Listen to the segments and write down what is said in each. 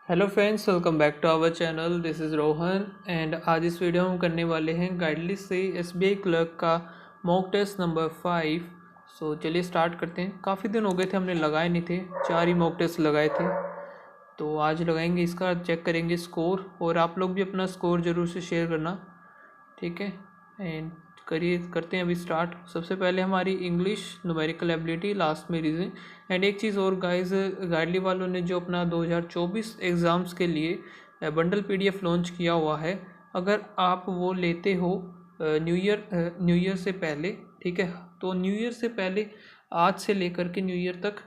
Hello friends, welcome back to our channel. This is Rohan and आज इस video में हम करने वाले हैं गाइडलिस्ट से एसबीआई क्लर्क का मॉक टेस्ट नंबर 5। सो चलिए स्टार्ट करते हैं। काफ़ी दिन हो गए थे हमने लगाए नहीं थे, 4 ही मॉक टेस्ट लगाए थे, तो आज लगाएंगे। इसका चेक करेंगे स्कोर, और आप लोग भी अपना स्कोर ज़रूर से शेयर करना, ठीक है। एंड करते हैं अभी स्टार्ट। सबसे पहले हमारी इंग्लिश न्यूमेरिकल एबिलिटी, लास्ट में रीजनिंग। एंड एक चीज़ और गाइस, गाइडली वालों ने जो अपना 2024 एग्ज़ाम्स के लिए बंडल पीडीएफ लॉन्च किया हुआ है, अगर आप वो लेते हो न्यू ईयर से पहले, ठीक है, तो न्यू ईयर से पहले आज से लेकर के न्यू ईयर तक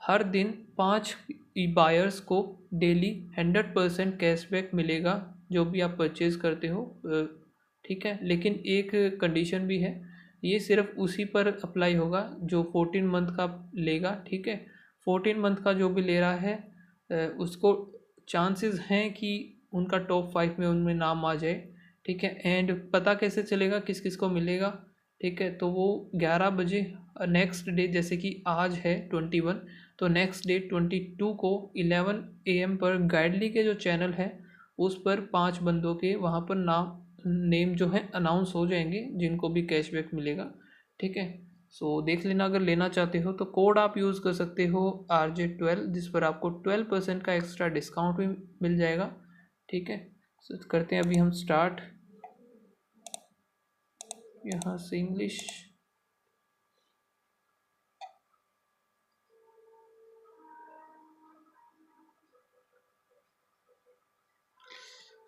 हर दिन 5 बायर्स को डेली 100% कैशबैक मिलेगा जो भी आप परचेज़ करते हो, ठीक है। लेकिन एक कंडीशन भी है, ये सिर्फ उसी पर अप्लाई होगा जो 14 मंथ का लेगा, ठीक है। 14 मंथ का जो भी ले रहा है उसको चांसेस हैं कि उनका टॉप 5 में उनमें नाम आ जाए, ठीक है। एंड पता कैसे चलेगा किस किस को मिलेगा, ठीक है, तो वो 11 बजे नेक्स्ट डे, जैसे कि आज है 21, तो नेक्स्ट डे 22 को 11 AM पर गाइडली के जो चैनल है उस पर 5 बंदों के वहाँ पर नेम जो है अनाउंस हो जाएंगे जिनको भी कैशबैक मिलेगा, ठीक है। सो देख लेना, अगर लेना चाहते हो तो कोड आप यूज़ कर सकते हो RJ12, जिस पर आपको 12% का एक्स्ट्रा डिस्काउंट भी मिल जाएगा, ठीक है। सो करते हैं अभी हम स्टार्ट। यहाँ से इंग्लिश,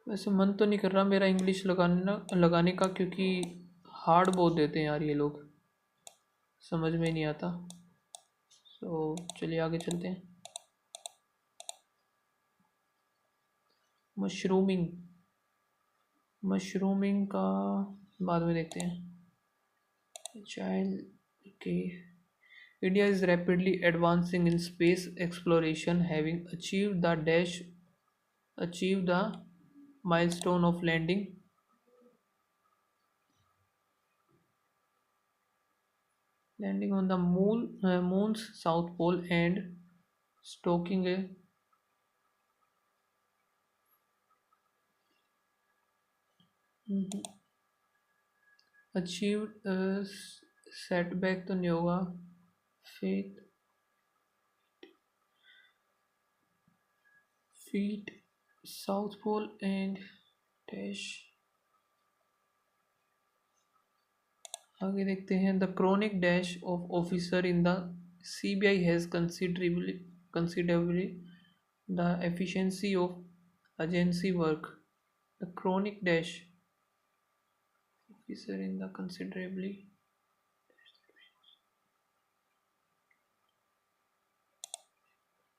वैसे मन तो नहीं कर रहा मेरा इंग्लिश लगाने का, क्योंकि हार्ड बहुत देते हैं यार ये लोग, समझ में नहीं आता। सो चलिए आगे चलते हैं। मशरूमिंग, मशरूमिंग का बाद में देखते हैं। चाइल्ड के India is rapidly advancing in space exploration, having achieved the milestone of landing on the moon's south pole and stoking a achieved setback तो नहीं होगा, feet south pole and dash। आगे देखते हैं। The chronic dash of officer in the CBI has considerably the efficiency of agency work। The chronic dash officer in the considerably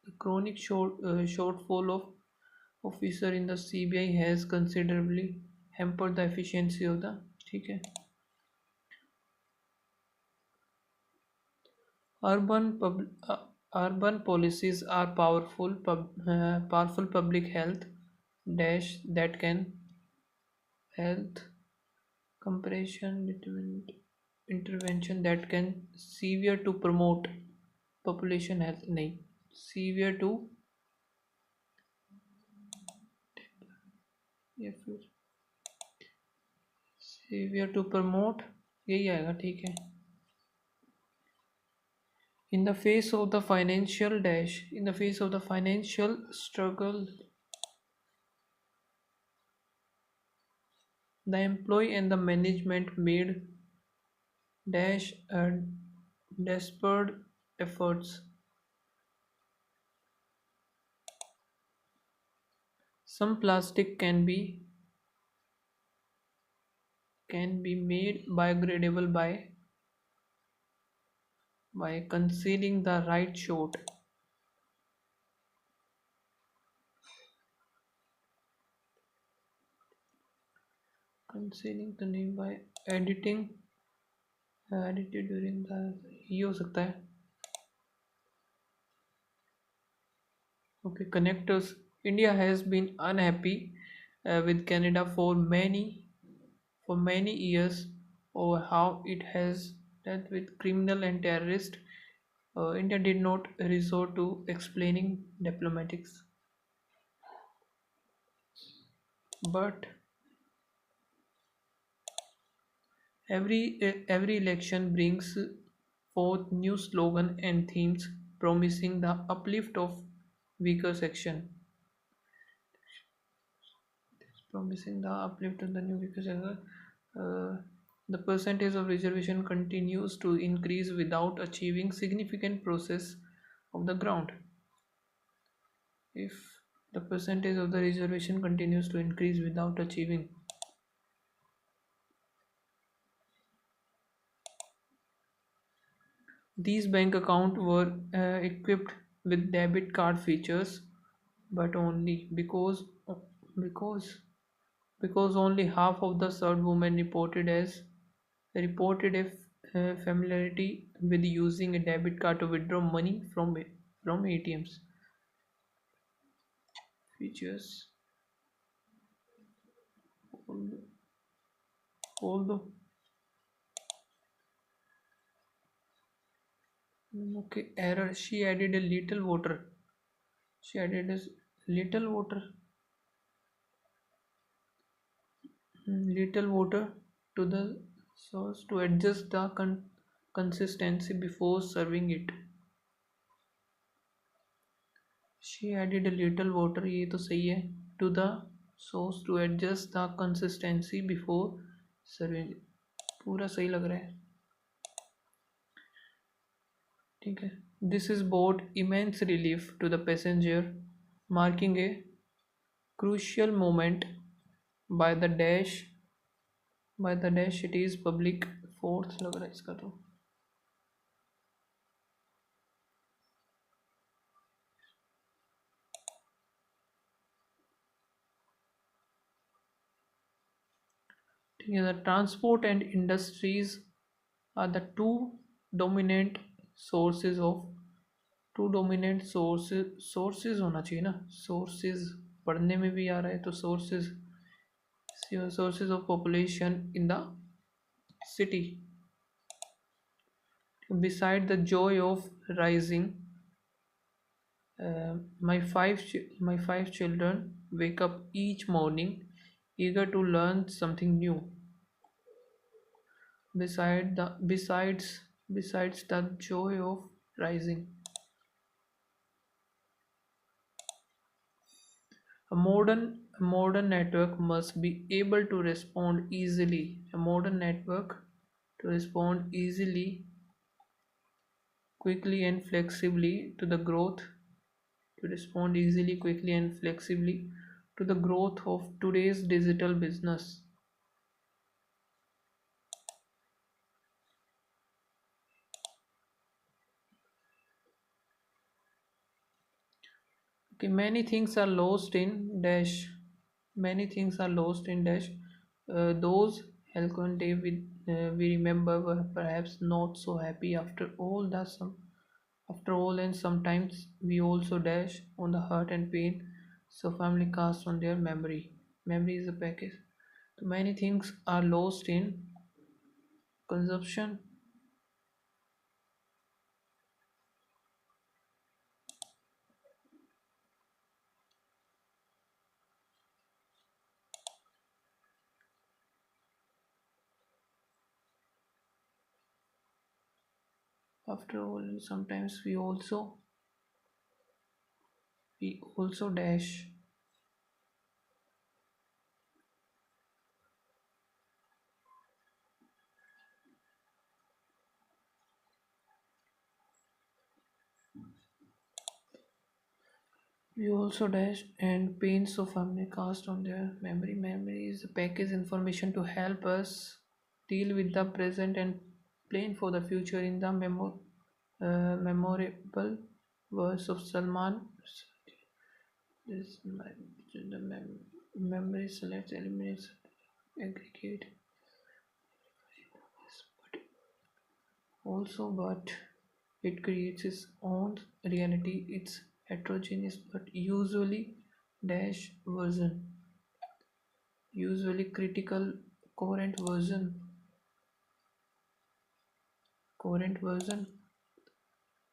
the chronic shortfall of officer in the CBI has considerably hampered the efficiency of the, ठीक है। Urban policies are powerful public health dash that can health compression intervention that can severe to promote population health, नहीं, severe to या फिर severe to promote, यही आएगा, ठीक है। In the face of the financial dash, in the face of the financial struggle, the employee and the management made dash desperate efforts. Some plastic can be made biodegradable by concealing the right shot. Concealing the name by editing edited during the, ये हो सकता है। Okay, connectors. India has been unhappy with Canada for many years over how it has dealt with criminal and terrorists. India did not resort to explaining diplomatics. But every election brings forth new slogan and themes promising the uplift of weaker section. Promising the uplift of the new weaker section. Uh, the percentage of reservation continues to increase without achieving significant process of the ground. If the percentage of the reservation continues to increase without achieving, these bank accounts were equipped with debit card features, but only because because only half of the served women reported a familiarity with using a debit card to withdraw money from ATMs. Features, although okay, error. She added a little water. She added a little water, little water to the sauce to adjust the consistency before serving it. She added a little water, ये तो सही है, to the sauce to adjust the consistency before serving it. पूरा सही लग रहा है, ठीक है. This is brought immense relief to the passenger, marking a crucial moment by the dash it is public fourth लग रहा है इसका तो. ठीक है. The transport and industries are the dominant sources of two dominant sources होना चाहिए ना, सोर्सेज पढ़ने में भी आ रहा है तो sources of population in the city. Beside the joy of rising, my five children wake up each morning eager to learn something new. Besides the joy of rising, a modern network must be able to respond easily. A modern network to respond easily, quickly and flexibly to the growth to respond easily, quickly and flexibly to the growth of today's digital business. Okay, many things are lost in dash. Many things are lost in dash. Those eloquent day we remember were perhaps not so happy after all, and sometimes we also dash on the hurt and pain. So family casts on their memory. Memory is a package. So many things are lost in consumption. After all, sometimes we also dash. We also dash and paints of family cast on their memory. Memory is a package information to help us deal with the present and plan for the future. In the memorable verse of Salman, this the memory selects, eliminates, aggregate. But it creates its own reality. It's heterogeneous but usually critical coherent version,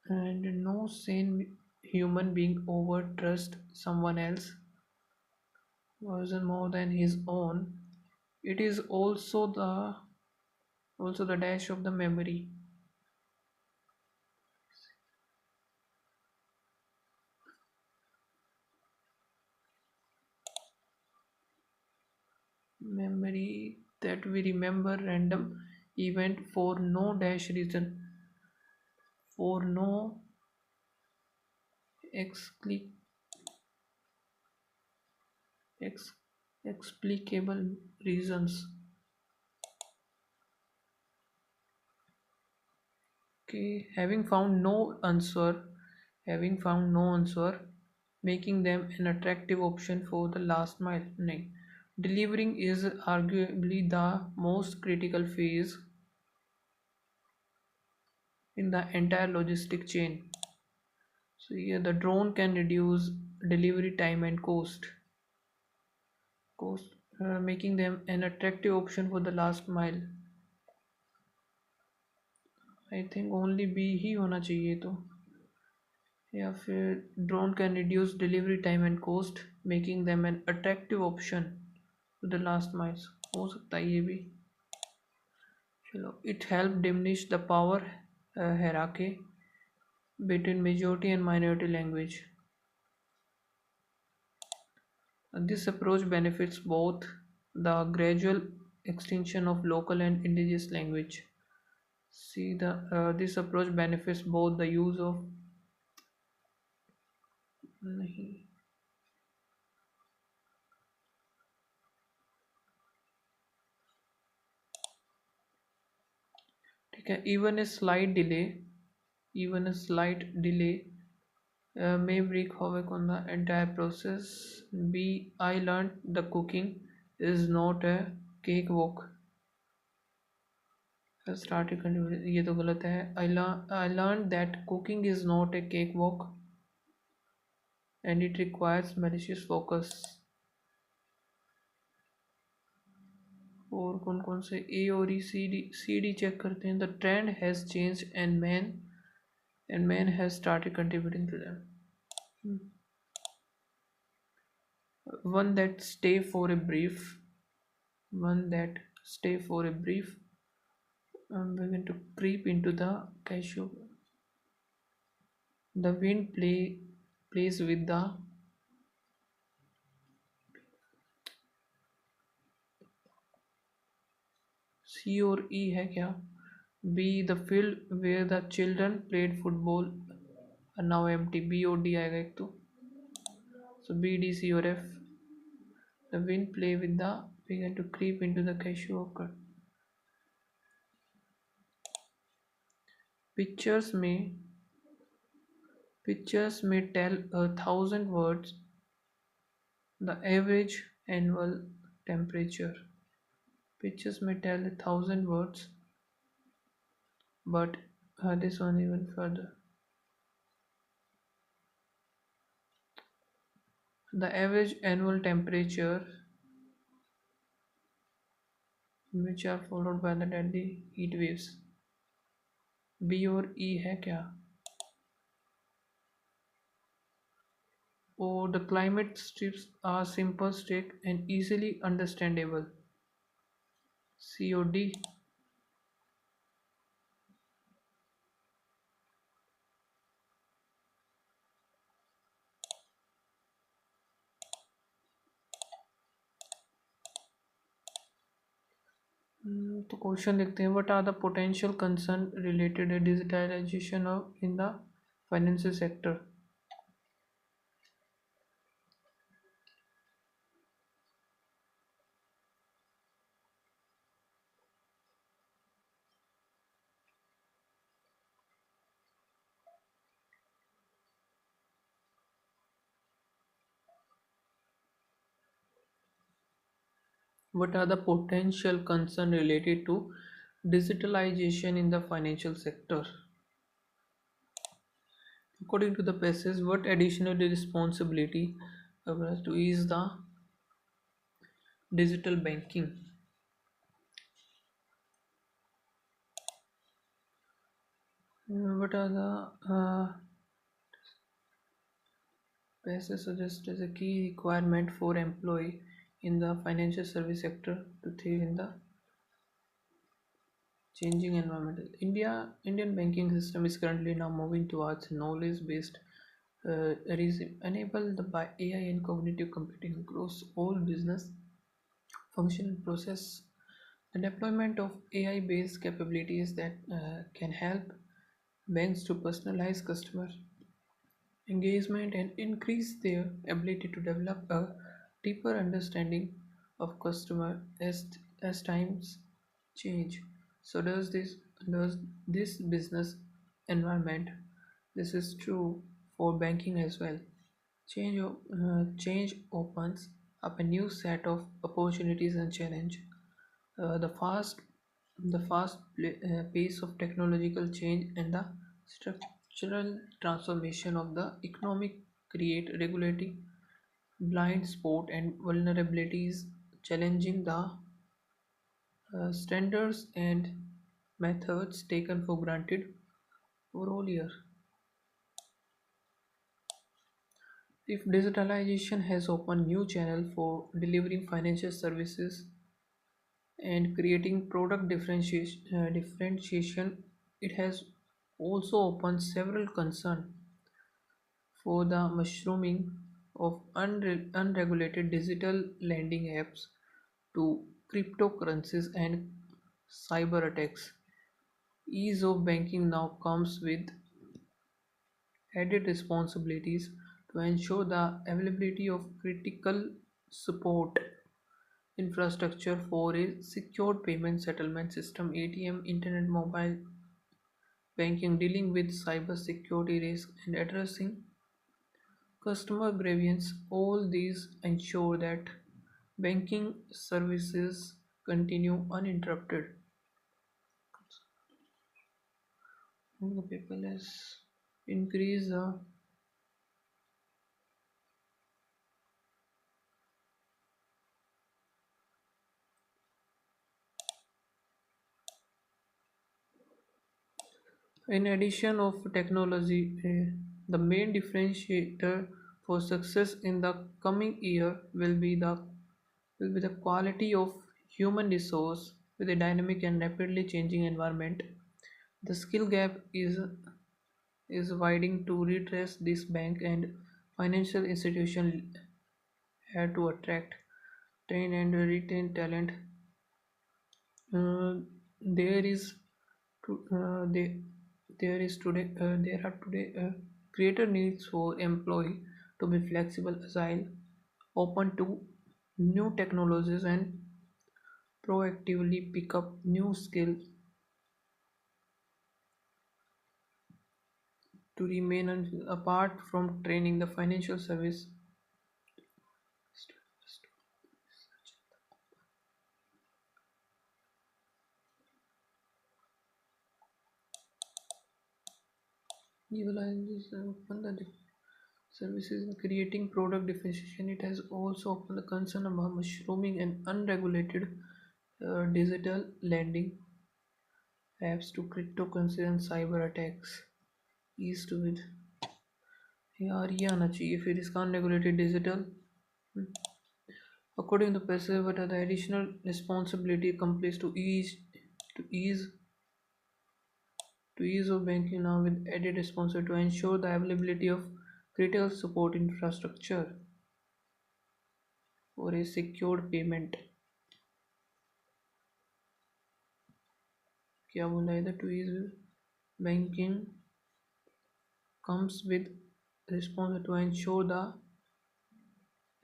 and no sane human being over trust someone else version more than his own. It is also the dash of the memory. Memory that we remember random event for no dash reason, for no excli- ex- explicable reasons. Okay, having found no answer, making them an attractive option for the last mile. No. Delivering is arguably the most critical phase in the entire logistic chain. So here the drone can reduce delivery time and cost, making them an attractive option for the last mile. I think only B ही होना चाहिए तो, या फिर drone can reduce delivery time and cost making them an attractive option to the last miles, हो सकता है ये भी। चलो, it help diminish the power hierarchy between majority and minority language. This approach benefits both the gradual extinction of local and indigenous language. See the this approach benefits both the use of नहीं, ठीक है। even a slight delay may wreak havoc on the entire process. B, I learned the cooking is not a cakewalk. Started contributing, ये तो गलत है। I learned that cooking is not a cakewalk and it requires malicious focus. और कौन कौन से ए और ई C D check करते हैं। The trend has change and man has started contributing to them. one that stay for a brief one that stay for a brief begin to creep into the cashew. The wind plays with the C और E है क्या? B, the field where the children played football are now empty. B और D आएगा एक तो, so B, D, C और F. The wind play with the began to creep into the cashew occurred. Pictures may tell 1,000 words. The average annual temperature. Pictures may tell 1,000 words, but this one even further. The average annual temperature, which are followed by the deadly heat waves. B और E है क्या? Or the climate strips are simple, strict, and easily understandable. C or D? तो question देखते हैं। What are the potential concern related digitalization of in the financial sector. What are the potential concerns related to digitalization in the financial sector? According to the passage, what additional responsibility applies to ease the digital banking? What are the passage suggests as a key requirement for employee in the financial service sector to thrive in the changing environment. Indian banking system is currently now moving towards knowledge-based enabled by AI and cognitive computing across all business function and process. The deployment of AI-based capabilities that can help banks to personalize customer engagement and increase their ability to develop a deeper understanding of customer as times change. So does this business environment. This is true for banking as well. Change opens up a new set of opportunities and challenge. The fast pace of technological change and the structural transformation of the economic create regulating blind spot and vulnerabilities, challenging the standards and methods taken for granted for all years. If digitalization has opened new channel for delivering financial services and creating product differentiation, it has also opened several concerns for the mushrooming of unregulated digital lending apps to cryptocurrencies and cyber attacks. Ease of banking now comes with added responsibilities to ensure the availability of critical support infrastructure for a secured payment settlement system, ATM, internet, mobile banking, dealing with cyber security risk, and addressing customer grievance. All these ensure that banking services continue uninterrupted. The people has increased the. In addition of technology, the main differentiator for success in the coming year will be the quality of human resource with a dynamic and rapidly changing environment. The skill gap is widening. To redress this, bank and financial institution have to attract, train and retain talent. There is to, there is today there are today greater needs for employee to be flexible, agile, open to new technologies, and proactively pick up new skills to remain apart from training. The financial service utilizes open the services and creating product differentiation. It has also opened the concern about mushrooming and unregulated digital lending apps to cryptocurrency and cyber attacks. East to it. यार ये आना चाहिए फिर इसका unregulated digital. According to Passive, what are the additional responsibility companies to ease to ease of banking now with added responsibility to ensure the availability of critical support infrastructure for a secured payment. क्या बोला इधर to ease banking comes with responsibility to ensure the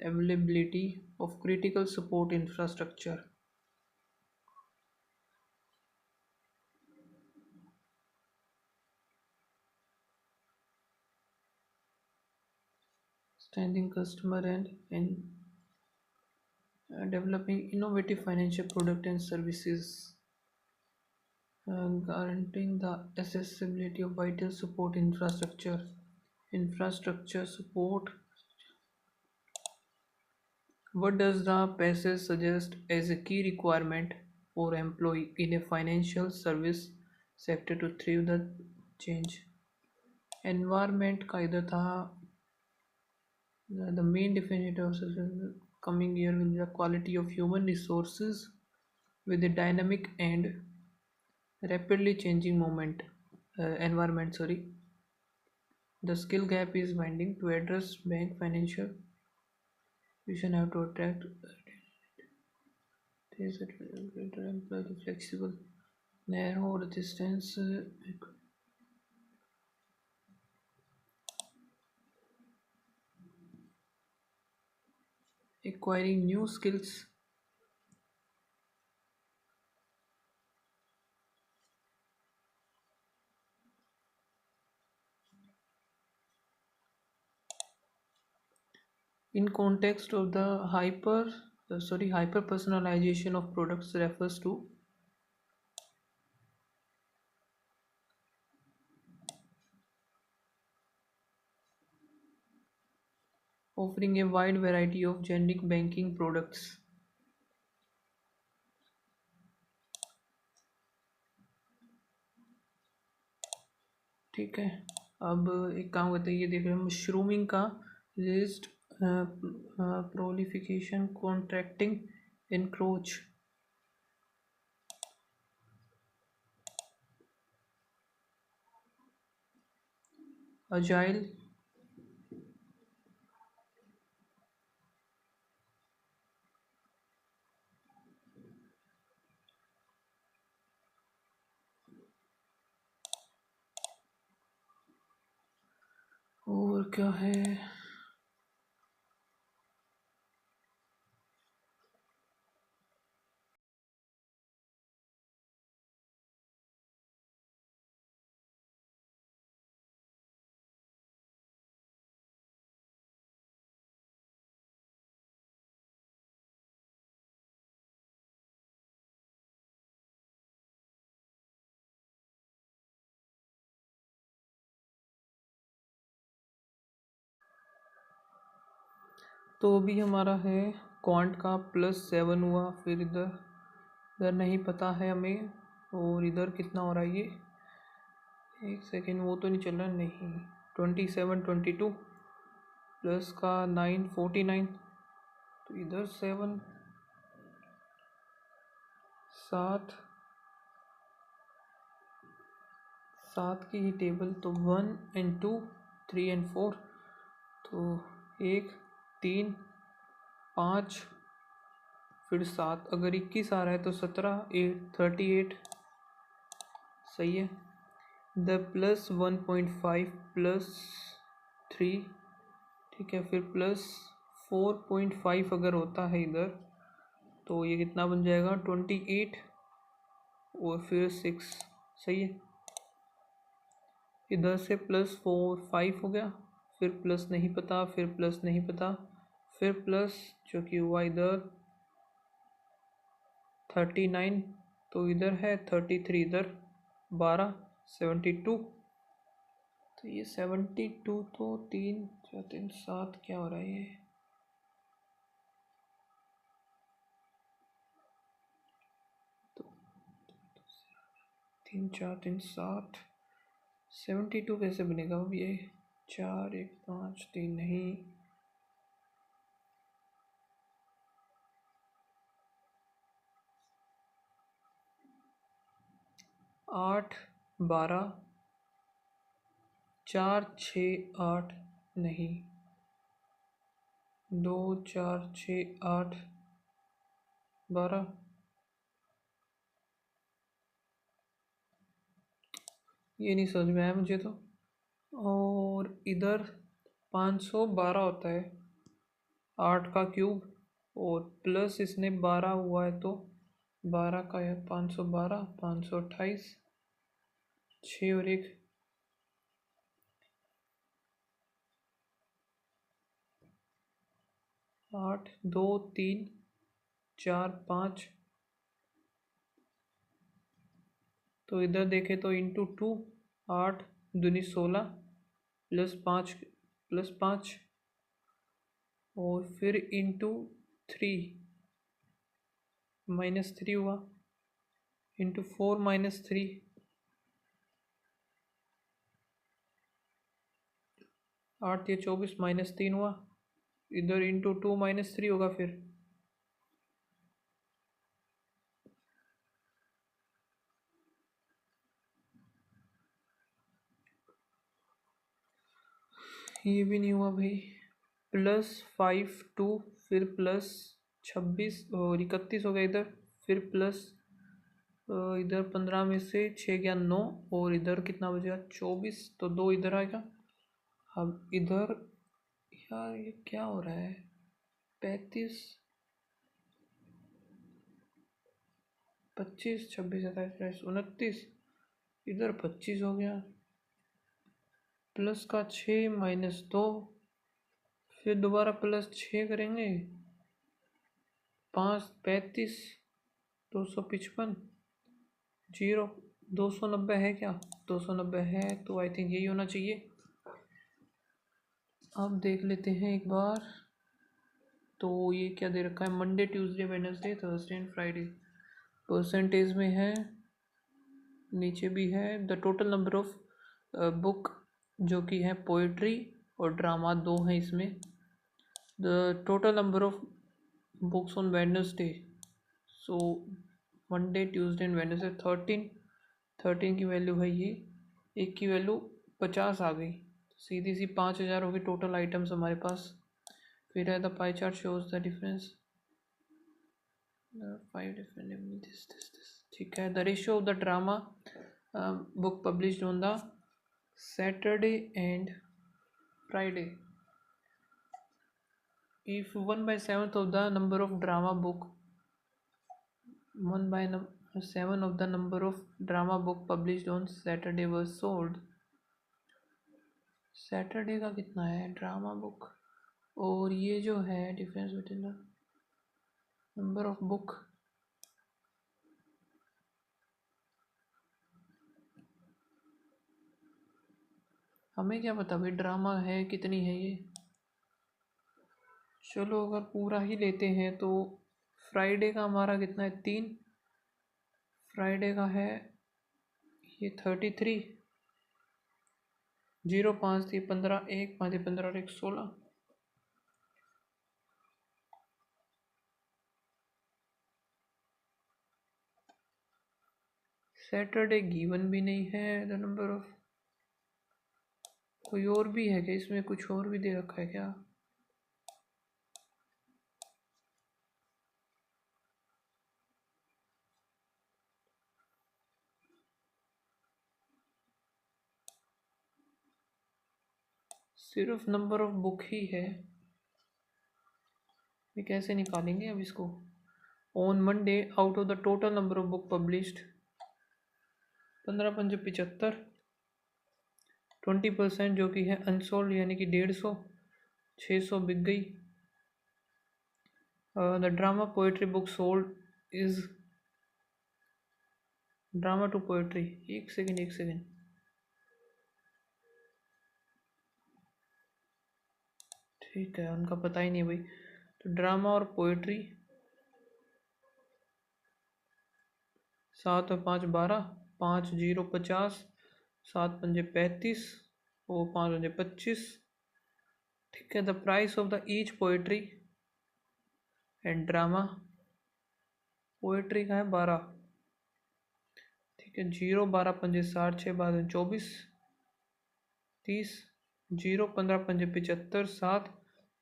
availability of critical support infrastructure. Standing customer and developing innovative financial product and services, guaranteeing the accessibility of vital support infrastructure support. What does the passage suggest as a key requirement for employee in a financial service sector to thrive the change? Environment का इधर था. The main differentiator of success coming year will be the quality of human resources with a dynamic and rapidly changing environment. The skill gap is winding. To address bank financial, we should have to attract this greater employ the flexible, narrow resistance. Acquiring new skills. In context of the hyper personalization of products refers to offering a wide variety of generic banking products. ठीक है, अब एक काम करते हैं, ये देख रहे हैं मशरूमिंग का list, proliferation, contracting, encroach, agile, और क्या है, तो अभी हमारा है क्वांट का +7 हुआ, फिर इधर इधर नहीं पता है हमें, और इधर कितना हो रहा है ये, एक सेकेंड, वो तो नहीं चल रहा, नहीं, 27 22 प्लस का 9 49, तो इधर 7 7 7 की ही टेबल, तो 1 and 2 3 and 4, तो 1 3 5 फिर 7, अगर 21 आ रहा है तो 17 8 38, सही है। द +1.5 +3, ठीक है, फिर +4.5 अगर होता है इधर, तो ये कितना बन जाएगा 28, और फिर 6, सही है। इधर से +4 5 हो गया, फिर प्लस नहीं पता, फिर प्लस नहीं पता, फिर प्लस जो कि हुआ इधर 39, तो इधर है 33, इधर 12 72, तो ये 72, तो 3 4 3 7 क्या हो रहा है ये, तो 3 4 3 7, 72 कैसे बनेगा अब ये, 4 1 5 3 नहीं, 8 12 4 6 8 नहीं, 2 4 6 8 12, ये नहीं समझ में आया मुझे तो। और इधर 512 होता है 8 का क्यूब, और प्लस इसने 12 हुआ है, तो 12 का है 512, 528, 6 और 1, 8 2 3 4 5, तो इधर देखे तो ×2, 8 दूनी 16 +5 और फिर ×3 -3 हुआ, ×4 -3, 8 या 24 -3 हुआ, इधर इंटू 2 - 3 होगा फिर। ये भी नहीं हुआ भाई। +5 2 फिर +26 और 31 हो गया इधर, फिर प्लस इधर 15 में से 6 गया 9 और इधर कितना बचेगा 24, तो 2 इधर आएगा। अब इधर यार ये क्या हो रहा है, 35 25 26 27 29, इधर 25 हो गया, प्लस का 6 -2, फिर दोबारा +6 करेंगे, 5 35 255 0 290 है क्या, 290 है तो आई थिंक यही होना चाहिए। अब देख लेते हैं एक बार, तो ये क्या दे रखा है, Monday Tuesday Wednesday Thursday and Friday. Percentage में है, नीचे भी है the total number of book जो कि है पोइट्री और ड्रामा 2 हैं इसमें। The total number of books on Wednesday, so Monday Tuesday and Wednesday 13 की वैल्यू है ये, एक की वैल्यू 50 आ गई, सीधी सी 5000 होगी टोटल आइटम्स हमारे पास। फिर है the pie chart shows the difference 5 different this, ठीक है। The ratio of the drama book published on the Saturday and Friday, if 1/7 of the number of drama book 1/7 of the number of drama book published on Saturday was sold, Saturday का कितना है drama book, और ये जो है difference between the number of book, हमें क्या पता भाई ड्रामा है कितनी है ये। चलो अगर पूरा ही लेते हैं तो फ्राइडे का हमारा कितना है 3, फ्राइडे का है ये 33, 0 5 थी 15, 1 5 15 और 1 16। सैटरडे गिवन भी नहीं है द नंबर ऑफ, कोई और भी है क्या इसमें, कुछ और भी दे रखा है क्या, सिर्फ नंबर ऑफ बुक ही है, ये कैसे निकालेंगे अब इसको। On Monday out of the total number of book published 15 5 75, 20% जो कि है अनसोल्ड यानी कि 150, 600 बिक गई। The drama poetry book sold is, drama to poetry, एक सेकेंड, ठीक है उनका पता ही नहीं भाई। तो ड्रामा और पोएट्री 7 और 5 12, 5 0 50, 7 5 35 और 5 5 25, ठीक है। The price of the each poetry and drama, poetry का है 12, ठीक है, 0 12 5 60, 6 12 24 30, 0 15 5 75, 7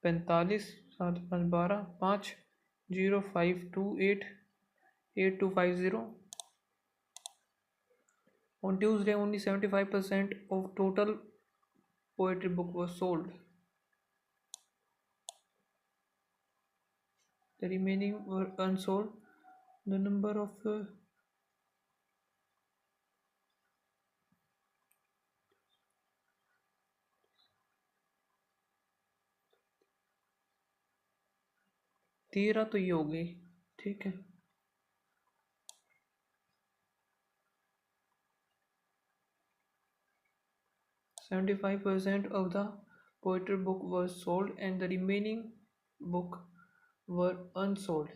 45, 7 5 12, 5 0 5 2 8 8 2 5 0। On Tuesday, only 75% of total poetry book was sold. The remaining were unsold. The number of 13 तो ये हो गई, ठीक है। 75% of the poetry book was sold and the remaining book were unsold.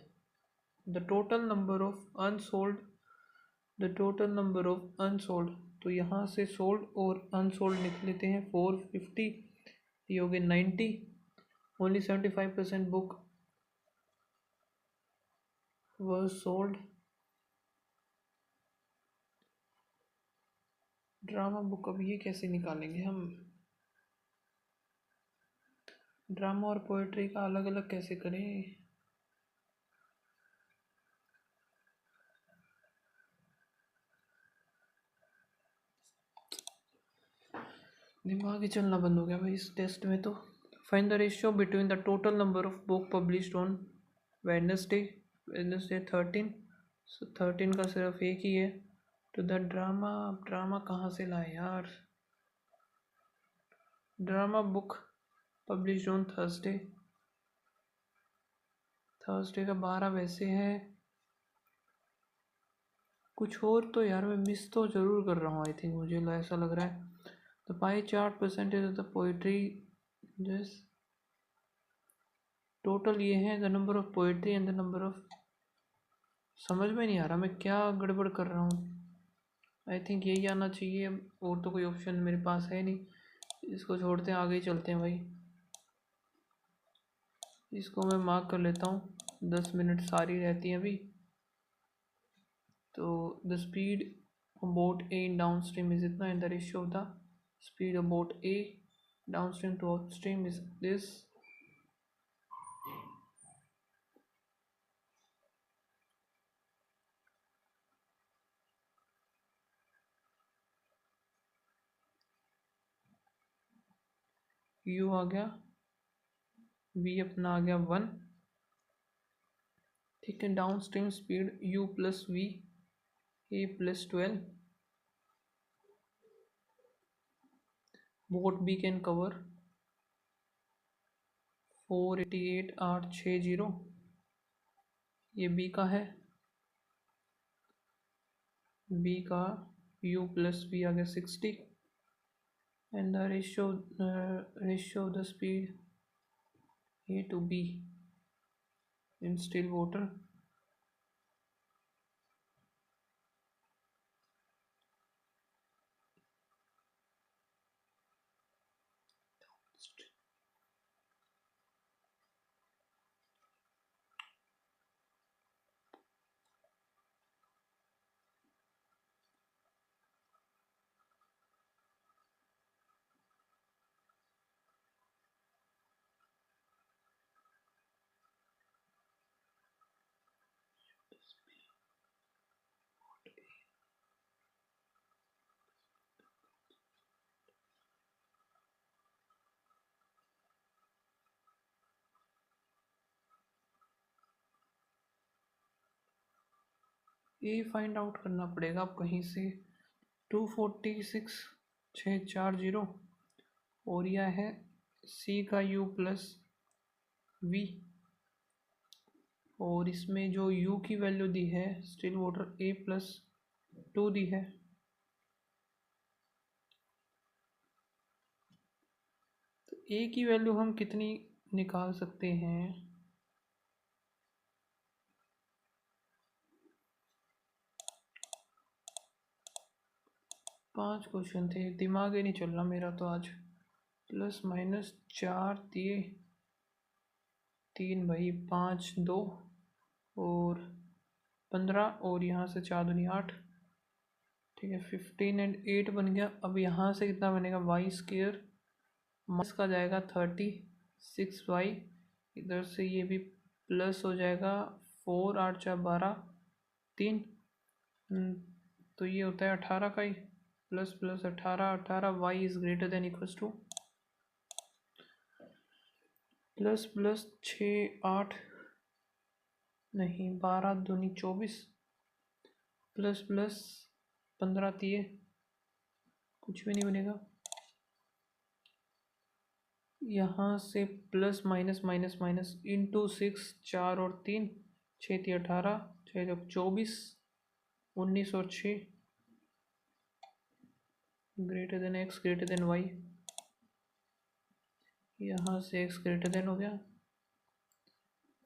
The total number of unsold, तो यहाँ से sold और अनसोल्ड निकल लेते हैं 450, ये हो गए 90, Only 75% book was sold. Drama book, अब ये कैसे निकालेंगे हम? ड्रामा और पोएट्री का अलग अलग कैसे करें? दिमाग ही चलना बंद हो गया भाई इस टेस्ट में तो। Find the ratio between the total number of book published on Wednesday 13। सो 13 का सिर्फ एक ही है। तो द ड्रामा, ड्रामा कहाँ से लाए यार? Drama book published on Thursday, Thursday का 12 वैसे है। कुछ और तो यार मैं मिस तो ज़रूर कर रहा हूँ, आई थिंक मुझे ऐसा लग रहा है। The pie chart percentage of the poetry just total ये है, the number of poetry and the number of, समझ में नहीं आ रहा मैं क्या गड़बड़ कर रहा हूँ। आई थिंक यही आना चाहिए, और तो कोई ऑप्शन मेरे पास है नहीं। इसको छोड़ते हैं, आगे ही चलते हैं भाई। इसको मैं मार्क कर लेता हूँ, 10 मिनट सारी रहती हैं अभी। तो the speed boat A in downstream is इतना, and the ratio of the speed of boat A downstream to upstream is this. U आ गया, वी अपना आ गया 1, ठीक है। Downstream speed U plus V A plus 12, boat B can cover 488,860, ये B का है। बी का u प्लस वी आ गया 60, and the ratio of the speed A to B in still water ये फाइंड आउट करना पड़ेगा अब कहीं से। 246,640, और यह है सी का u प्लस वी, और इसमें जो u की वैल्यू दी है स्टिल वाटर a प्लस 2 दी है। तो a की वैल्यू हम कितनी निकाल सकते हैं? 5 क्वेश्चन थे, दिमाग ही नहीं चल रहा मेरा तो आज। प्लस माइनस 4 दिए, 3 भाई 5 2 और 15, और यहाँ से 4 दूनी 8, ठीक है। 15 एंड 8 बन गया। अब यहाँ से कितना बनेगा? वाई स्क्वेयर माइनस का जाएगा 36y, इधर से ये भी प्लस हो जाएगा 4 8 4 12 3, तो ये होता है 18 का ही, plus plus 18 Y is greater than equals to plus plus 6 8 नहीं 12 दूनी 24, प्लस प्लस 15 दिए, कुछ भी नहीं बनेगा। यहाँ से plus minus minus minus into 6, 4 और 3, 6 थी 18, 6 24, 19 और 6, greater than X greater than Y, यहाँ से एक्स ग्रेटर देन हो गया,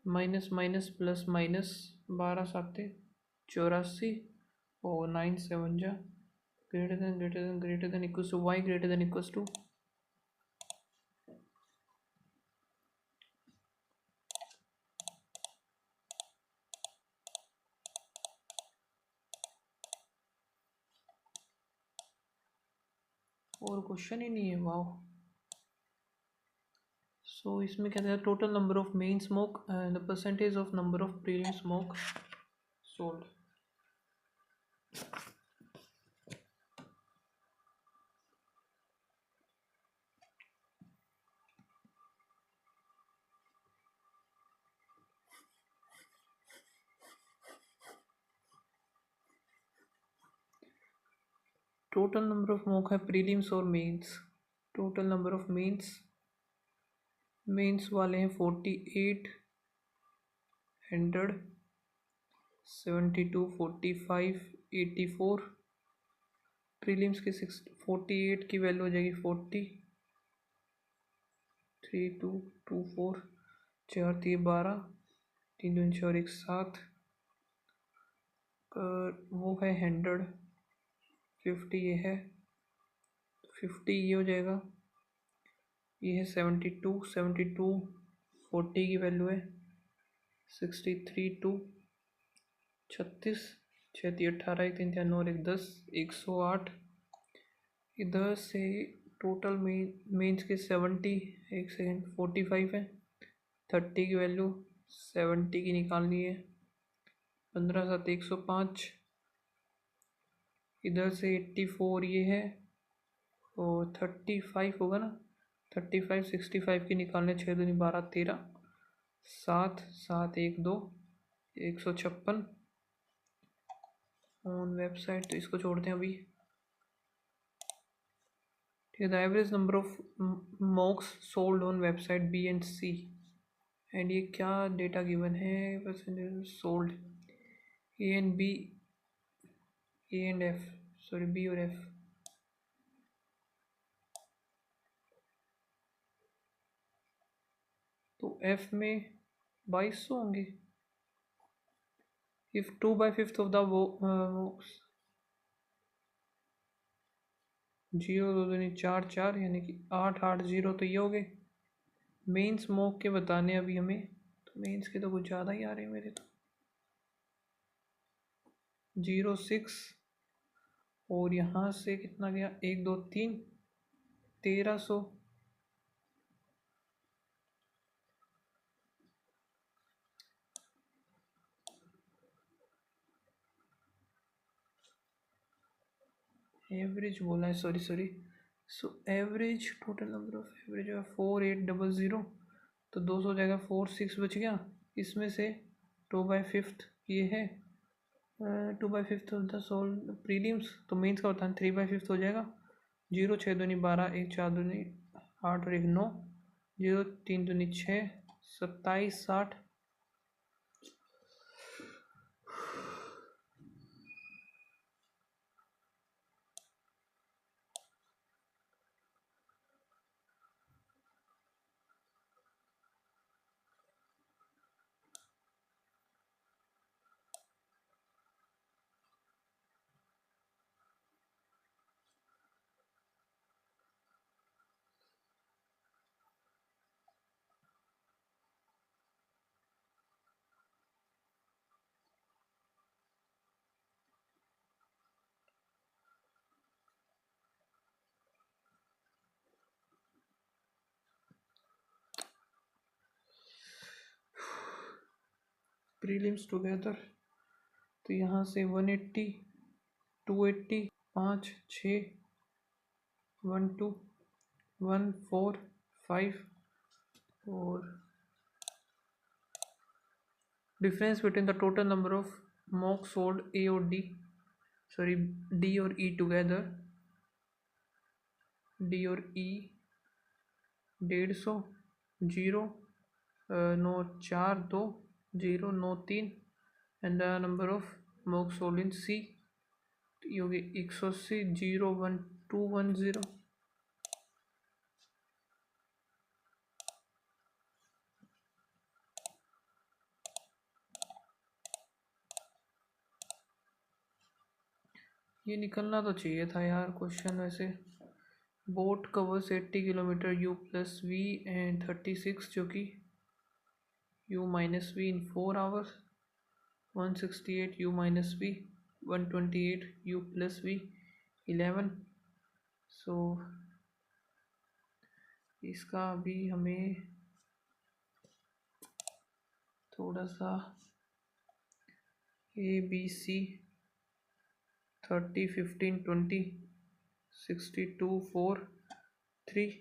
माइनस माइनस प्लस माइनस 12 7 84, और 9 7 जा greater than greater than greater than equals to Y greater than equals to और क्वेश्चन ही नहीं है, वाह। सो इसमें कहते हैं total number of main smoke and the percentage of number of prelim smoke sold. Total number of smoke है prelims और mains. Total number of mains वाले हैं 48, 100, 72, 45, 84। प्रीलिम्स की 48 की वैल्यू हो जाएगी 40, 3, 2, 2, 4, 4, 3, 12, 3, 2, 4, 1, 7। वो है 100, 50 ये है, 50 ये हो जाएगा। ये है 72, 72, 40 की वैल्यू है 63, 2, 36, 6, 3, 18, 1, 3, 4, 9, 1, 10, 108। इधर से टोटल मेंस के 70, एक सेकेंड, 45 है, 30 की वैल्यू 70 की निकालनी है, 15, 7, 105। इधर से 84 ये है और 35 होगा ना, 35, 65 की निकालने, 6 दूनी 12, 13, 7, 7, 1, 2, 156 ऑन वेबसाइट। तो इसको छोड़ते हैं अभी। ठीक है, the average number of mocks sold on website B and C. And ये क्या डेटा गिवन है, percentage sold A and B, A and F, sorry B और एफ। तो एफ में 2200 होंगे। इफ 2/5 ऑफ द मॉक्स, 0, 2, 2, 4, 4, यानी कि 8, 8, 0 तो ये हो गए। मेन स्मोक के बताने अभी हमें, तो मेंस के तो कुछ ज़्यादा ही आ रहे हैं मेरे तो। 06 और यहाँ से कितना गया, 1, 2, 3, 1300। एवरेज बोला है, sorry sorry. So average, total number of average है 4800। तो 200 हो जाएगा, 46 बच गया। इसमें से 2/5 ये है, 2/5 ऑफ द सोल प्रीलिम्स, तो मेंस का होता है 3/5 हो जाएगा। 0, 6 दूनी 12, 1, 4 दूनी 8 और 1, 9, 0, 3 दूनी 6, 27, 60। प्रीलिम्स टुगेदर, तो यहाँ से 180, 280, 5, 6, 1, 2, 1, 4, 5 और difference between the total number of mock sold A और डी, सॉरी डी और ई टुगेदर, डी और E 150, 0, 9, 4, 2, 0, 9, 3 and the number of mock sold in C, ये होगी 180, 0, 1, 2, 1, 0। ये निकलना तो चाहिए था यार क्वेश्चन वैसे। Boat covers 80 kilometer U plus V and 36, जो कि U minus V in 4 hours, 168 U minus V, 128 U plus V 11। So इसका अभी हमें थोड़ा सा ABC 30 15 20 62 4 3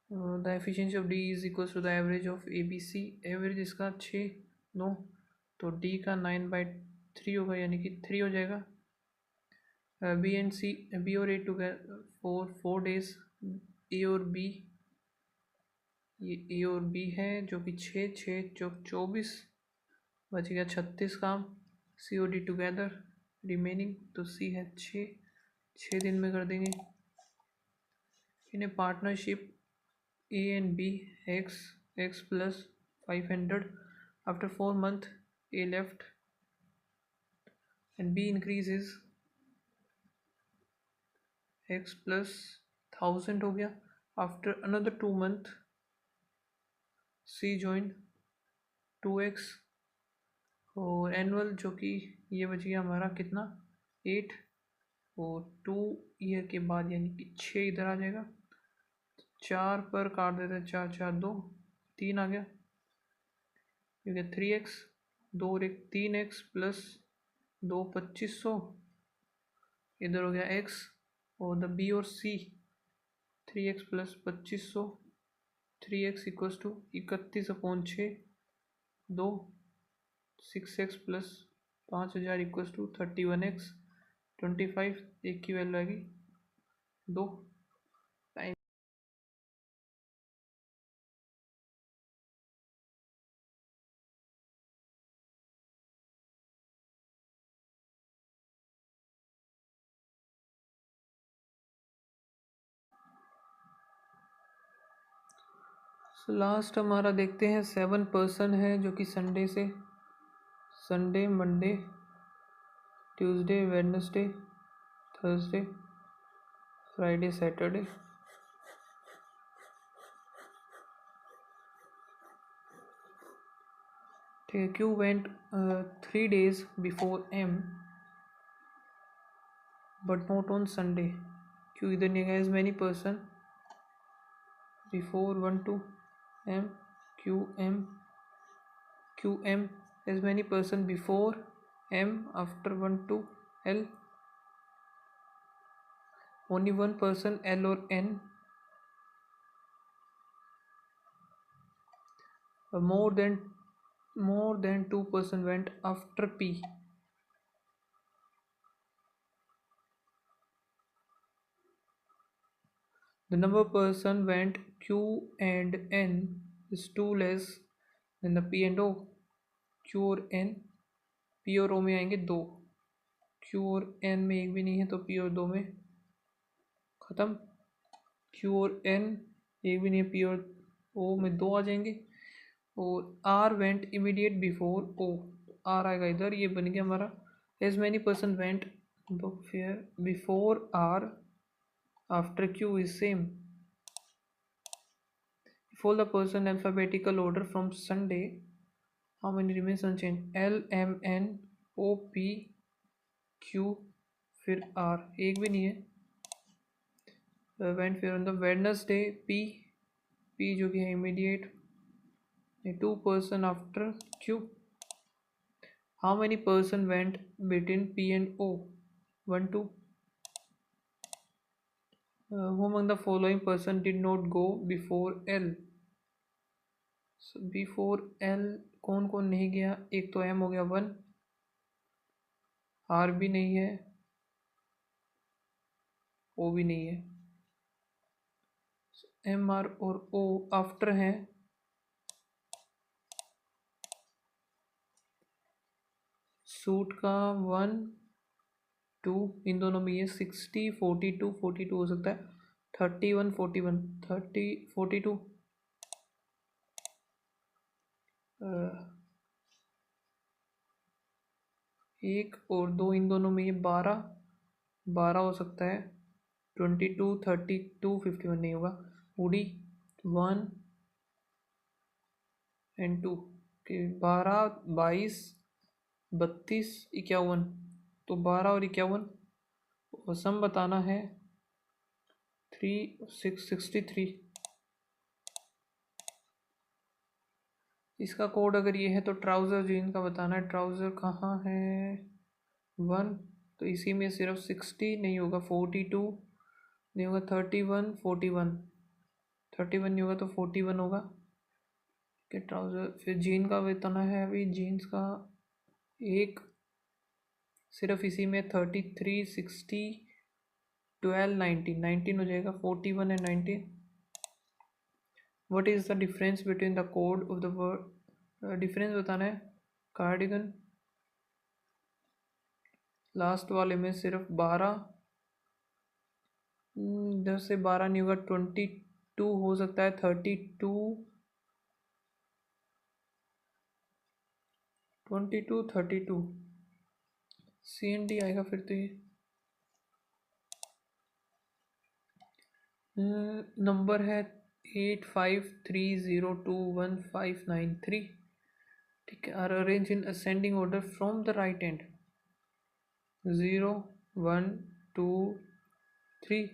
the efficiency of D is equal to the average of ABC। Average इसका 6 9, तो D का 9/3 होगा, यानी कि 3 हो जाएगा। B एंड C, B और A टुगेदर 4 days। A और B, ये A और B है जो कि 6 6 24 बच गया 36 काम। C और D टुगेदर रिमेनिंग, तो C है 6 दिन में कर देंगे। In a partnership A and B, x plus 500। After 4 months, A left and B increases x plus 1000 हो गया। After another 2 months, C joined 2x और एनुअल जो कि ये बच गया हमारा कितना 8, और 2 ईयर के बाद यानी कि 6 इधर आ जाएगा। 4 पर काट देते हैं, 4 4 2 3 आ गया, क्योंकि 3x 2 और 1 3x प्लस 2 2500, इधर हो गया x, और द B और C 3x plus 2500, 3x equals to 31/6 2, 6x plus 5000 equals to 31x 25, एक की वैल्यू आएगी 2 टाइम। लास्ट हमारा देखते हैं 7 पर्सन है जो कि Sunday Monday Tuesday Wednesday Thursday Friday Saturday. ठीक है, Q went 3 days before M but not on Sunday। Q इधर नहीं गया, as many person before 1 to M, QM as many person before M, after 1 to L, only one person L or N, more than 2 person went after P। The number of person went Q and N is 2 less than the P and O। Q और N, P और O में आएंगे 2, Q और N में एक भी नहीं है तो P और 2 में ख़त्म। Q और N एक भी नहीं है, P और O में 2 आ जाएंगे। और R went immediate before O, R आएगा इधर, ये बन गया हमारा as many person went before R after Q is same। If all the person alphabetical order from Sunday, how many remains unchanged? L M N O P Q फिर R, एक भी नहीं है। went फिर on the Wednesday P जो कि है immediate, 2 person after Q। How many person went between P and O? 1 2। Who among the following person did not go before L? So before L कौन कौन नहीं गया? एक तो M हो गया 1, R भी नहीं है, O भी नहीं है। M R और O आफ्टर हैं। सूट का 1 2 इन दोनों में ये 60 42 42 हो सकता है, 31 41 30 42 1 और 2 इन दोनों में ये 12 हो सकता है, 22 32 51 नहीं होगा। उड़ी 1 एंड 2 के 12 22 32 51, तो 12 और 51 सम बताना है 3 6 63। इसका कोड अगर ये है तो ट्राउज़र जीन का बताना है। ट्राउज़र कहाँ है? 1, तो इसी में सिर्फ 60 नहीं होगा, 42 नहीं होगा, 31 41, 31 नहीं होगा तो 41 होगा कि ट्राउज़र। फिर जीन का बताना है। अभी जीन्स का एक सिर्फ इसी में 33 60 12 19 19 हो जाएगा, 41 and 19। What is the difference between the code of the word? Difference बताना है। कार्डिगन लास्ट वाले में सिर्फ 12, 10 से 12 नहीं होगा, 22 हो सकता है, 32 22 32 CND आएगा फिर तो ये। नंबर है 85302159 3। ठीक है, are arrange in ascending order from the right end. 0 1 2 3,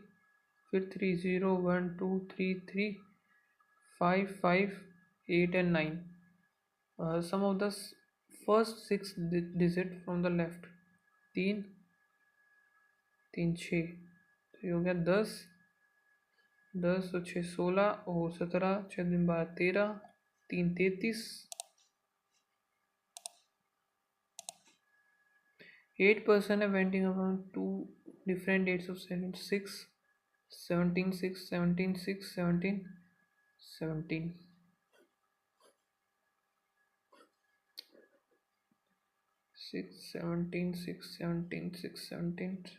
फिर 3 0 1 2 3 3 5 5 8 and 9। Sum of the first 6 digit from the left. 3 3 6, तो ये हो गया 10 10 और 6 16 और 17, 6 दिन 12 13, 3 33। 8% are venting around 2 different dates of 6 17 6 17 6 17 17 6 17 6 17 6 17 6।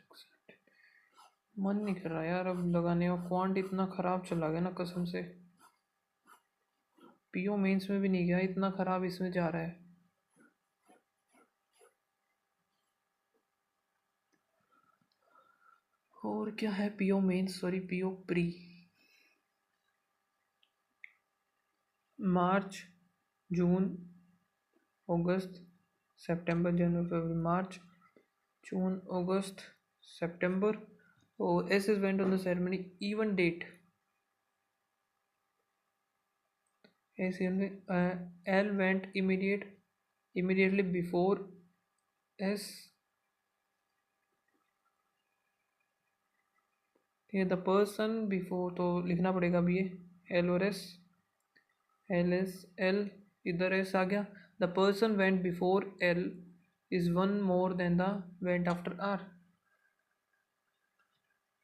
मन नहीं कर रहा यार अब लगाने का। क्वांट इतना ख़राब चला गया ना कसम से। पीओ मेंस में भी नहीं गया, इतना ख़राब इसमें जा रहा है। और क्या है? PO mains, sorry PO pre. मार्च जून अगस्त सितंबर जनवरी फरवरी मार्च जून अगस्त सितंबर। और S is went on the ceremony even date. S L went immediately before S. ये द पर्सन बिफोर तो लिखना पड़ेगा अभी ये एल और एस। एल एस एल, इधर एस आ गया। The person went before L is 1 more than the went after R,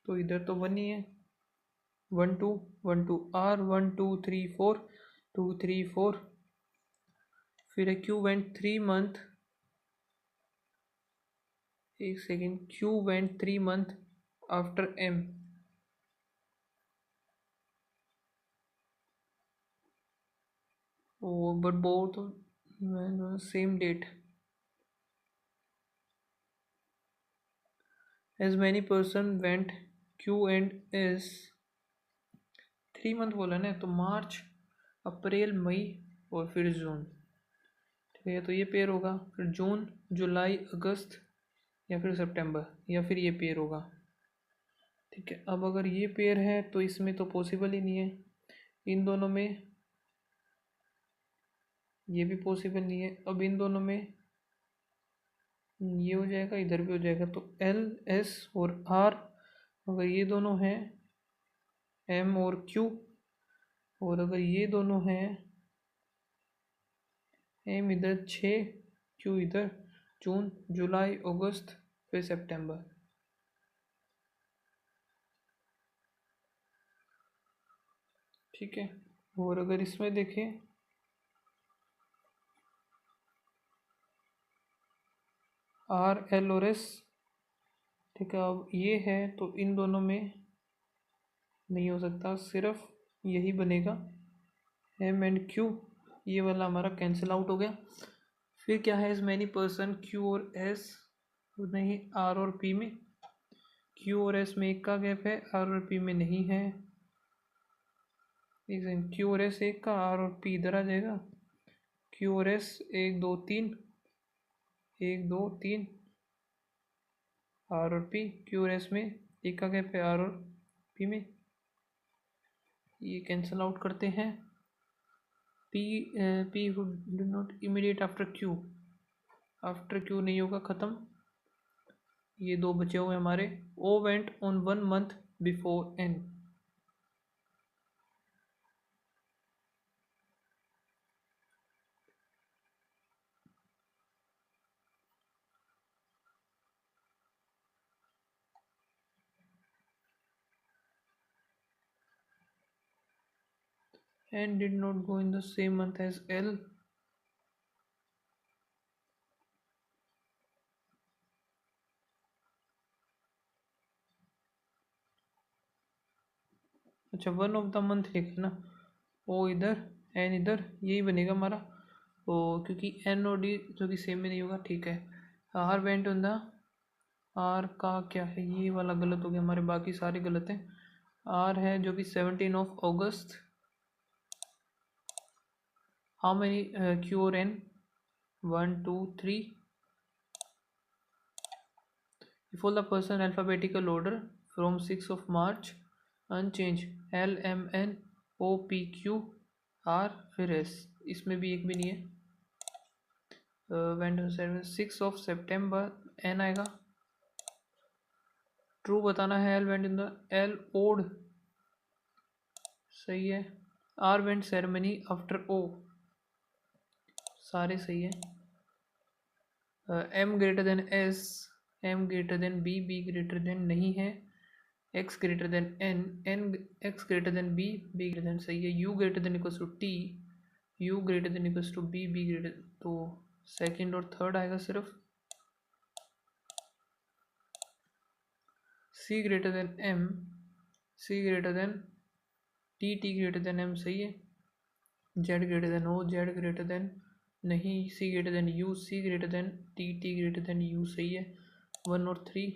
तो इधर तो 1 ही है। 1 2 1 2 आर 1 2 3 4 2 3 4। फिर क्यू वेंट 3 month। एक सेकेंड, Q went 3 month after M. Oh, but both same date. As many person went Q and S। 3 month बोला ना, तो मार्च अप्रैल मई और फिर जून। ठीक है, तो ये पेयर होगा। फिर जून जुलाई अगस्त या फिर सितंबर या फिर ये पेयर होगा। ठीक है, अब अगर ये पेयर है तो इसमें तो पॉसिबल ही नहीं है। इन दोनों में ये भी पॉसिबल नहीं है। अब इन दोनों में ये हो जाएगा, इधर भी हो जाएगा। तो एल एस और आर अगर ये दोनों हैं, एम और क्यू, और अगर ये दोनों हैं, एम इधर 6 क्यू इधर, जून जुलाई अगस्त फिर सितंबर। ठीक है, और अगर इसमें देखें आर एल और एस। ठीक है, अब ये है तो इन दोनों में नहीं हो सकता, सिर्फ यही बनेगा एम एंड क्यू। ये वाला हमारा कैंसिल आउट हो गया। फिर क्या है? इस मैनी पर्सन क्यू और एस नहीं, आर और पी में। क्यू और एस में 1 का गैप है, आर और पी में नहीं है। क्यू और एस 1 का, आर और पी इधर आ जाएगा। क्यू और एस 1 2 3 1 2 3, आर और पी। क्यू और एस में 1 का गैप है, आर और पी में। ये कैंसिल आउट करते हैं। P would not immediate after Q, after Q नहीं होगा, ख़त्म। ये दो बचे हुए हमारे। O went on 1 month before N, N did not go in the same month as L, अच्छा 1 ऑफ द मंथ लिखा ना, O इधर N इधर, यही बनेगा हमारा। ओ क्योंकि N और D जो कि सेम में नहीं होगा, ठीक है। R went on the, R का क्या है, ये वाला गलत हो गया, हमारे बाकी सारे गलत हैं। R है जो कि 17 of August. How many Q और N, 1 2 3, follow the person alphabetical order from 6 of March, unchanged, L M N O P Q R फिर S, इसमें भी एक भी नहीं है। वेंडर सर्विस 6 ऑफ सितंबर, N आएगा। ट्रू बताना है। L went in the, L odd, सही है। R went ceremony after O, सारे सही है। M greater than S, M greater than B, B greater than नहीं है। X greater than N, N X greater than B, B greater than सही है। U greater than equals to T, U greater than equals to B, B greater, तो second और third आएगा सिर्फ। C greater than M, C greater than T, T greater than M सही है। Z greater than O, Z greater than नहीं। C greater than U, C greater than T, T greater than U सही है। 1 और 3।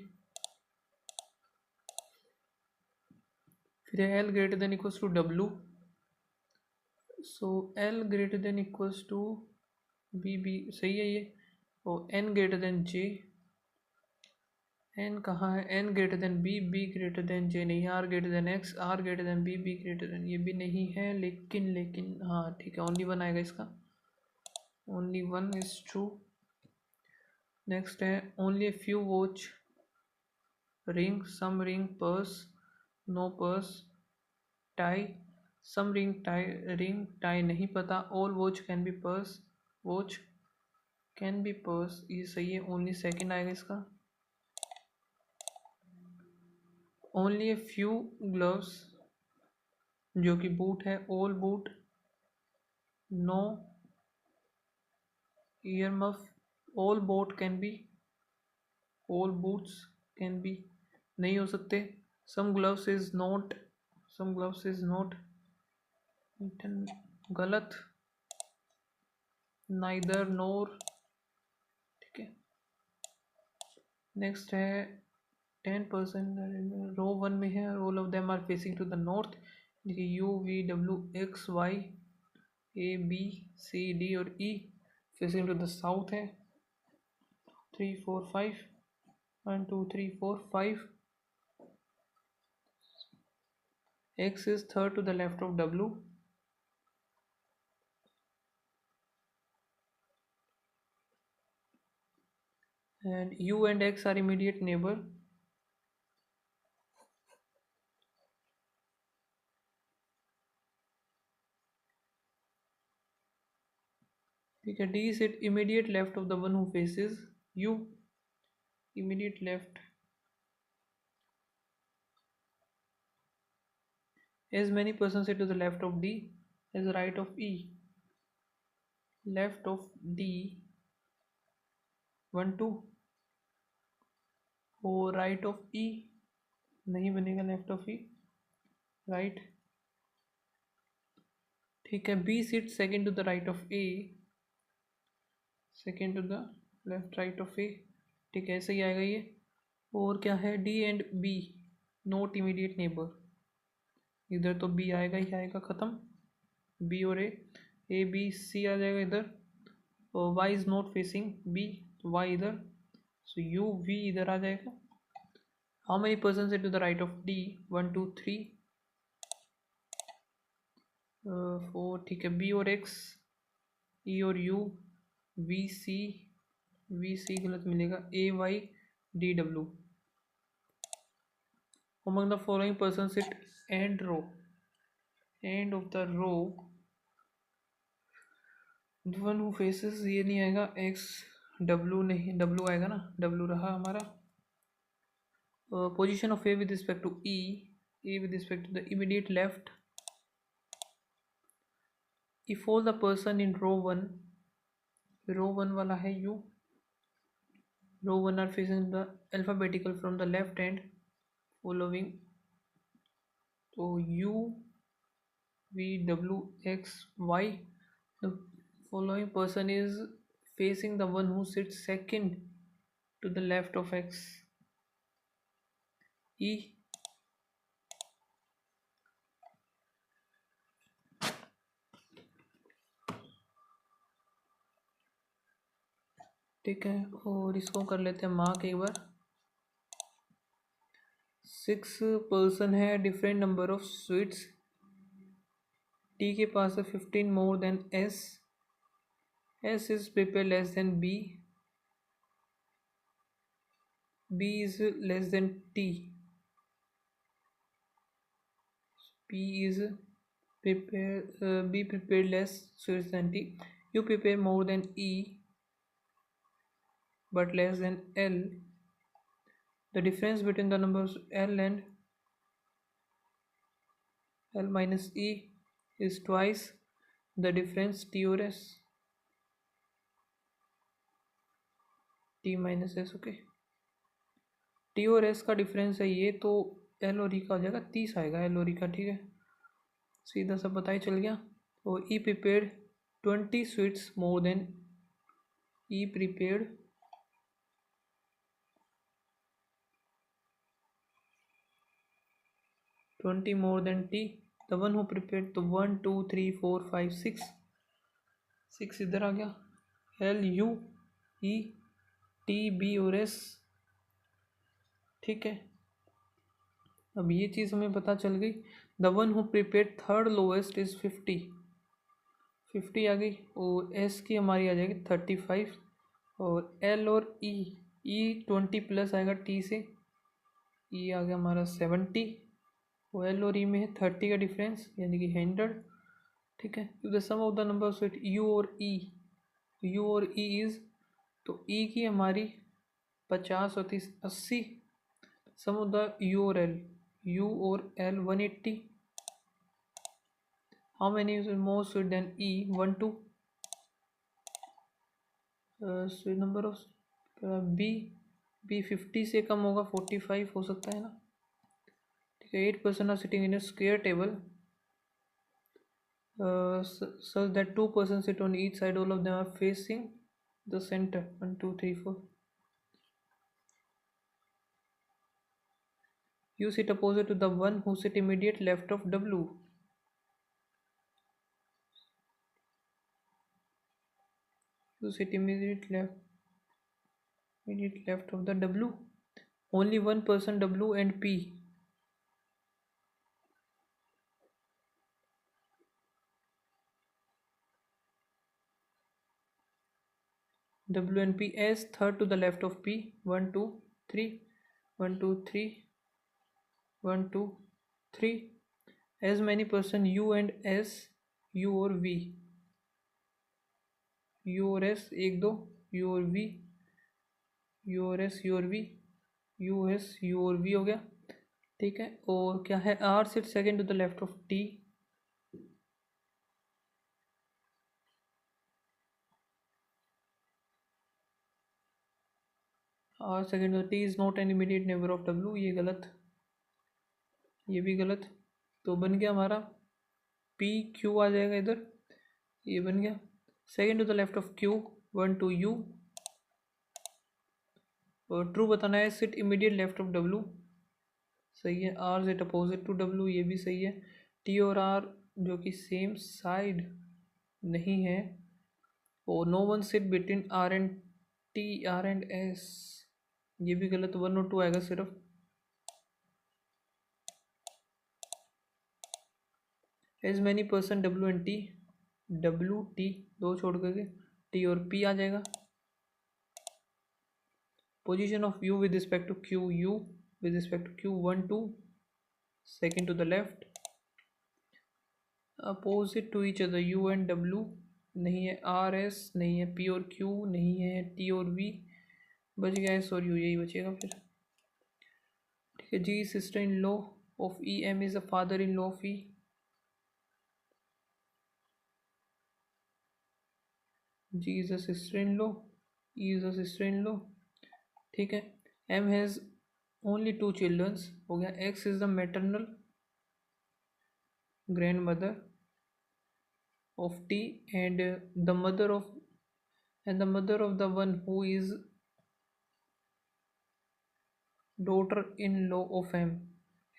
फिर L greater than equals to W, so L greater than equals to B, B सही है ये। और N greater than J, N कहाँ है, N greater than B, B greater than J नहीं है। R greater than X, R greater than B, B greater then, ये भी नहीं है। लेकिन हाँ ठीक है, ओनली 1 आएगा इसका, ओनली 1 इज ट्रू। नेक्स्ट है only a few watch ring, some ring purse, no purse, tie, some ring tie, ring tie नहीं पता। All watch can be purse, watch can be purse, ये सही है। ओनली सेकंड आएगा इसका। Only a few gloves, जो कि boot है। All boot, no ear muff, all boat can be, all boots can be नहीं हो सकते। Some gloves is not, some gloves is not गलत। नाइदर नोर, ठीक है। नेक्स्ट है 10% रो 1 में है। All of them are facing to the north, U V W X Y A B C D और E facing to the south है। 3 4 5, 1 2 3 4 5। X is third to the left of W, and U and X are immediate neighbor। ठीक है। D is at immediate left of the one who faces U, immediate left। As many persons sit to the left of D as right of E, left of D 1 2, और right of E नहीं बनेगा, left of E, right. ठीक है। B sit second to the right of A, second to the left right of A, ठीक है, ऐसे ही आएगा ये। और क्या है, D and B not immediate neighbour, इधर तो B आएगा ही आएगा, ख़त्म। B और A B C आ जाएगा इधर, और Y is not facing B, तो Y इधर, सो U V इधर आ जाएगा। How many person sit to the right of D, 1 2 3, four ठीक है, बी और एक्स, ई और यू, वी सी गलत मिलेगा, A Y D W. Among the following persons sit end of the row, the one who faces, ये नहीं आएगा, x W नहीं, डब्ल्यू आएगा ना, डब्ल्यू रहा हमारा। Position of A with respect to E, A with respect to the immediate left. If all the person in row one वाला है U, row one are facing the alphabetical from the left hand following, तो U V W X Y, the following person is facing the one who sits second to the left of x, e। ठीक है, और इसको कर लेते हैं mark एक बार। 6 पर्सन है, different number of sweets, T के पास है 15 more than S, S is prepare less than B, B is less than T, P is prepare be prepared less sweets than tea, you prepare more than e but less than l, the difference between the numbers l and l minus e is twice the difference t or s, t minus s। Okay, T और S का difference है ये, तो L और ई का हो जाएगा 30 आएगा, एल और ई का। ठीक है, सीधा सा पता ही चल गया। और ई prepared 20 sweets more than, E prepared 20 more than t, the one who prepared, तो 1 2 3 4 5 6 इधर आ गया, L U E T B और एस। ठीक है, अब ये चीज़ हमें पता चल गई। The one who prepared third lowest is 50 आ गई, और एस की हमारी आ जाएगी 35, और एल और ई 20 प्लस आएगा टी से, ई आ गया हमारा 70, और एल और ई में है 30 का डिफरेंस, यानी कि 100। ठीक है, the sum of the number of U और ई इज़, तो ई की हमारी 50 होती 80, सम ऑफ द यू और L 180, how many is more sweet than E 1 2, sweet number of B 50 से कम होगा, 45 हो सकता है ना। ठीक है, 8 person are sitting in a square table such that 2 persons sit on each side, all of them are facing the center, 1 2 3 4, you sit opposite to the one who sit immediate left of w, you sit immediate left of the w, only one person w and p, w and p as third to the left of p, 1 2 3 1 2 3 1 2 3, as many person u and s, u और v, u और s 1 2, u और v, u और s, u और v, u s u और v हो गया। ठीक है, और क्या है, R sit second to the left of T, R second to T is not an immediate neighbour of W, ये गलत, ये भी गलत, तो बन गया हमारा पी क्यू आ जाएगा इधर, ये बन गया second to the left of Q 1 2 U, और ट्रू बताना है, sit immediate left of W, सही है, R sit opposite to W, ये भी सही है, टी और आर जो कि सेम साइड नहीं है, और no one sit between R and T, R and S, ये भी गलत, 1 और 2 आएगा सिर्फ। As many person W and T, W T दो छोड़ करके टी और पी आ जाएगा। Position of U with respect to Q, U with respect to Q 1 2, second to the left. Opposite to each other, U and W नहीं है, R S नहीं है, पी और क्यू नहीं है, टी और वी बच गया एस और यू, यही बचेगा फिर। ठीक है, G sister in law of E, M is the father in law of E. G is a sister in law, E is a sister in law. ठीक है, एम हैज़ ओनली 2 चिल्ड्रंस हो गया। X is the maternal grandmother of T and the mother of the one who is daughter in law of M,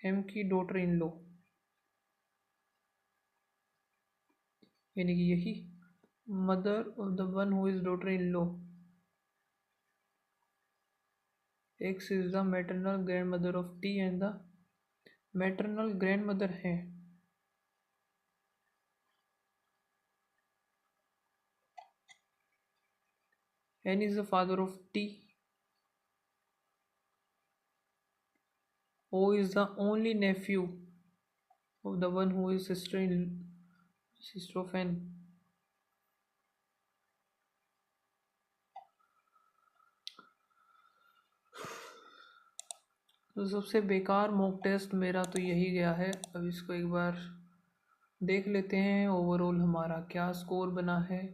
M की daughter in law, यानी कि यही mother of the one who is daughter in law। X is the maternal grandmother of T and the maternal grandmother है N is the father of T, O is the only nephew of the one who is sister of N। तो सबसे बेकार mock test मेरा तो यही गया है। अब इसको एक बार देख लेते हैं ओवरऑल हमारा क्या स्कोर बना है।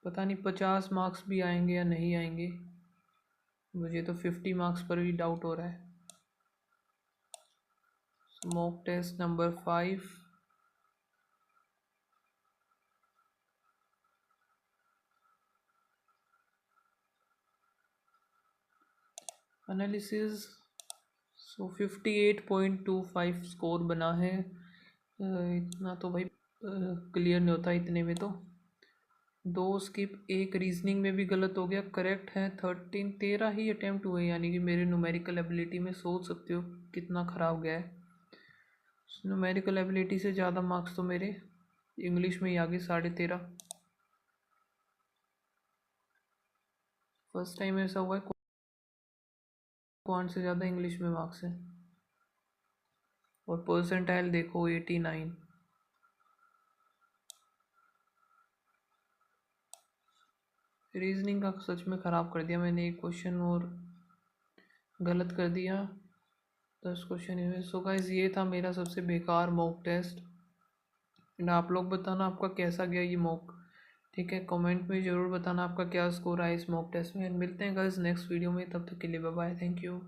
पता नहीं 50 मार्क्स भी आएंगे या नहीं आएंगे, मुझे तो 50 मार्क्स पर भी डाउट हो रहा है। Mock test number 5, analysis. So 58.25 score बना है। इतना तो भाई क्लियर नहीं होता इतने में तो। 2 स्किप, एक रीजनिंग में भी गलत हो गया। करेक्ट है 13 ही अटैम्प्ट हुए, यानी कि मेरे न्यूमेरिकल एबिलिटी में सोच सकते हो कितना ख़राब गया है। न्यूमेरिकल एबिलिटी से ज़्यादा मार्क्स तो मेरे इंग्लिश में ही आ गए 13.5। फर्स्ट टाइम ऐसा हुआ है क्वांट से ज़्यादा इंग्लिश में मार्क्स हैं। और परसेंटाइल देखो 89। रीजनिंग का सच में ख़राब कर दिया मैंने, एक क्वेश्चन और गलत कर दिया। 10 क्वेश्चन इनमें। सो गाइस ये था मेरा सबसे बेकार मॉक टेस्ट। एंड आप लोग बताना आपका कैसा गया ये मॉक। ठीक है, कमेंट में ज़रूर बताना आपका क्या स्कोर आया इस मॉक टेस्ट में। मिलते हैं गाइस नेक्स्ट वीडियो में, तब तक के लिए बाय बाय, थैंक यू।